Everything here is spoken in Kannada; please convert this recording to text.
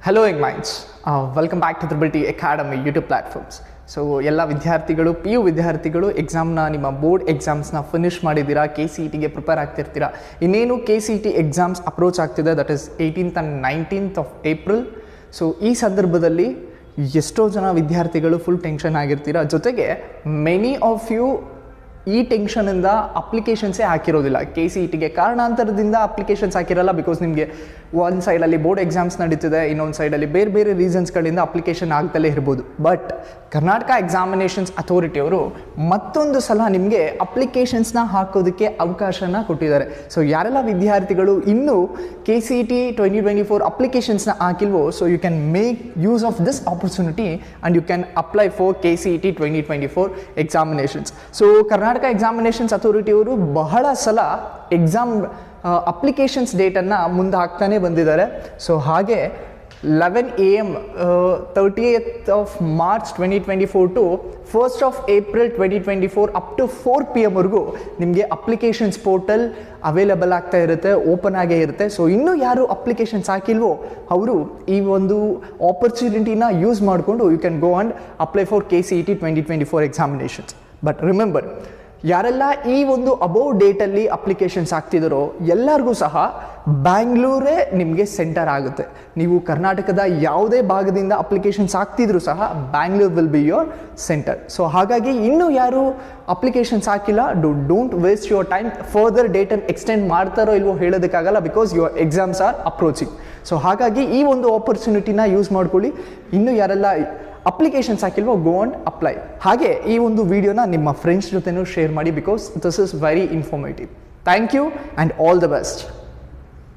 Hello young minds, welcome back to Triple T Academy YouTube platforms. So ಎಲ್ಲ ವಿದ್ಯಾರ್ಥಿಗಳು PU ವಿದ್ಯಾರ್ಥಿಗಳು ಎಕ್ಸಾಮ್ನ ನಿಮ್ಮ ಬೋರ್ಡ್ ಎಕ್ಸಾಮ್ಸ್ನ ಫಿನಿಷ್ ಮಾಡಿದ್ದೀರಾ, KCETಗೆ ಪ್ರಿಪೇರ್ ಆಗ್ತಿರ್ತೀರಾ. ಇನ್ನೇನು KCET ಎಕ್ಸಾಮ್ಸ್ ಅಪ್ರೋಚ್ ಆಗ್ತಿದೆ, that is 18th and 19th of April. So ಈ ಸಂದರ್ಭದಲ್ಲಿ ಎಷ್ಟೋ ಜನ ವಿದ್ಯಾರ್ಥಿಗಳು ಫುಲ್ ಟೆನ್ಷನ್ ಆಗಿರ್ತೀರಾ. ಜೊತೆಗೆ ಮೆನಿ ಆಫ್ ಯು ಈ ಟೆನ್ಷನಿಂದ ಅಪ್ಲಿಕೇಶನ್ಸೇ ಹಾಕಿರೋದಿಲ್ಲ. KCETಗೆ ಕಾರಣಾಂತರದಿಂದ ಅಪ್ಲಿಕೇಶನ್ಸ್ ಹಾಕಿರಲ್ಲ, ಬಿಕಾಸ್ ನಿಮಗೆ ಒಂದು ಸೈಡಲ್ಲಿ ಬೋರ್ಡ್ ಎಕ್ಸಾಮ್ಸ್ ನಡೀತಿದೆ, ಇನ್ನೊಂದು ಸೈಡಲ್ಲಿ ಬೇರೆ ಬೇರೆ ರೀಸನ್ಸ್ಗಳಿಂದ ಅಪ್ಲಿಕೇಶನ್ ಆಗ್ತಲೇ ಇರ್ಬೋದು. ಬಟ್ ಕರ್ನಾಟಕ ಎಕ್ಸಾಮಿನೇಷನ್ಸ್ ಅಥಾರಿಟಿಯವರು ಮತ್ತೊಂದು ಸಲ ನಿಮಗೆ ಅಪ್ಲಿಕೇಶನ್ಸ್ನ ಹಾಕೋದಕ್ಕೆ ಅವಕಾಶನ ಕೊಟ್ಟಿದ್ದಾರೆ. ಸೊ ಯಾರೆಲ್ಲ ವಿದ್ಯಾರ್ಥಿಗಳು ಇನ್ನೂ KCET 2024 ಅಪ್ಲಿಕೇಶನ್ಸ್ನ ಹಾಕಿಲ್ವೋ, so you can make use of this opportunity and you can apply for KCET 2024 examinations. So Karnataka examinations ಅಥಾರಿಟಿಯವರು ಬಹಳ ಸಲ ಎಕ್ಸಾಮ್ ಅಪ್ಲಿಕೇಶನ್ಸ್ ಡೇಟನ್ನು ಮುಂದೆ ಹಾಕ್ತಾನೆ ಬಂದಿದ್ದಾರೆ. ಸೊ ಹಾಗೆ 11 AM 30th of March 2024 to 1st of April 2024 up to 4 PM ವರೆಗೂ ನಿಮಗೆ ಅಪ್ಲಿಕೇಶನ್ಸ್ ಪೋರ್ಟಲ್ ಅವೈಲೇಬಲ್ ಆಗ್ತಾ ಇರುತ್ತೆ, ಓಪನ್ ಆಗೇ ಇರುತ್ತೆ. ಸೊ ಇನ್ನೂ ಯಾರು ಅಪ್ಲಿಕೇಶನ್ಸ್ ಹಾಕಿಲ್ವೋ ಅವರು ಈ ಒಂದು ಆಪರ್ಚುನಿಟಿನ ಯೂಸ್ ಮಾಡಿಕೊಂಡು you can go and apply for KCET 2024 examinations. But remember, ಯಾರೆಲ್ಲ ಈ ಒಂದು ಅಬೌವ್ ಡೇಟಲ್ಲಿ ಅಪ್ಲಿಕೇಶನ್ಸ್ ಹಾಕ್ತಿದ್ದಾರೋ ಎಲ್ಲರಿಗೂ ಸಹ ಬ್ಯಾಂಗ್ಳೂರೇ ನಿಮಗೆ ಸೆಂಟರ್ ಆಗುತ್ತೆ. ನೀವು ಕರ್ನಾಟಕದ ಯಾವುದೇ ಭಾಗದಿಂದ ಅಪ್ಲಿಕೇಶನ್ಸ್ ಹಾಕ್ತಿದ್ರು ಸಹ Bangalore will be your centre. So ಹಾಗಾಗಿ ಇನ್ನೂ ಯಾರು ಅಪ್ಲಿಕೇಶನ್ಸ್ ಹಾಕಿಲ್ಲ, don't waste your time. Further ಡೇಟನ್ನು ಎಕ್ಸ್ಟೆಂಡ್ ಮಾಡ್ತಾರೋ ಇಲ್ವೋ ಹೇಳೋದಕ್ಕಾಗಲ್ಲ, because your exams are approaching. So ಹಾಗಾಗಿ ಈ ಒಂದು ಆಪರ್ಚುನಿಟಿನ ಯೂಸ್ ಮಾಡ್ಕೊಳ್ಳಿ. ಇನ್ನೂ ಯಾರೆಲ್ಲ ಅಪ್ಲಿಕೇಶನ್ಸ್ ಹಾಕಿಲ್ವೋ ಗೋ ಆ್ಯಂಡ್ ಅಪ್ಲೈ. ಹಾಗೆ ಈ ಒಂದು ವಿಡಿಯೋನ ನಿಮ್ಮ ಫ್ರೆಂಡ್ಸ್ ಜೊತೆನೂ ಶೇರ್ ಮಾಡಿ, because this is very informative. Thank you and all the best.